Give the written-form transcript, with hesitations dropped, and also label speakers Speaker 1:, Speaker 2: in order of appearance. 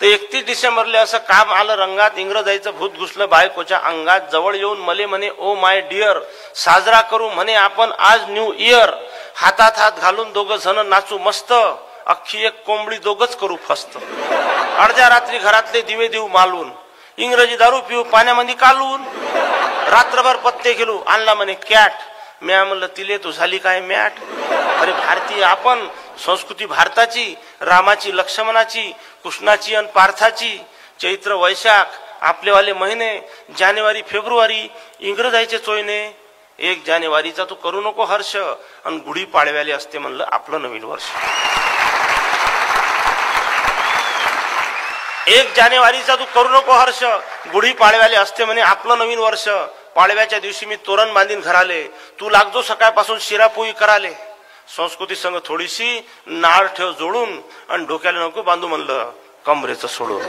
Speaker 1: तर 31 डिसेंबरले असं काम आलं रंगात, इंग्रजाईचं भूत घुसलं बायकोच्या अंगात, जवळ येऊन मले म्हणे ओ माय डिअर, साजरा करू म्हणे आपण आज न्यू इयर, हातात हात घालून दोघं जण नाचू मस्त, अख्खी एक कोंबडी दोघच करू फस्त, अर्ध्या रात्री घरातले दिवे देऊ मालून, इंग्रजी दारू पिऊ पाण्यामध्ये कालून, रात्रभर पत्ते खेळू, आणला म्हणे कॅट, म्या म्हणलं तिले तू झाली काय मॅट, अरे भारतीय आपण, संस्कृती भारताची, रामाची लक्ष्मणाची, कृष्णाची आणि पार्थाची, चैत्र वैशाख आपलेवाले महिने, जानेवारी फेब्रुवारी इंग्रजायचे चोयने, 1 जानेवारीचा तू करू नको हर्ष, आणि गुढी पाडव्याले असते म्हणलं आपलं नवीन वर्ष. 1 जानेवारीचा तू करू नको हर्ष, गुढी पाडव्याले असते म्हणे आपलं नवीन वर्ष. पाडव्याच्या दिवशी मी तोरण बांधीन घराले, तू लागजो सकाळपासून शिरापोळी कराले, संस्कृती संग थोडीशी नाळ ठेव जोडून, आणि डोक्याला नको बांधू म्हणलं कमरेचं सोडून.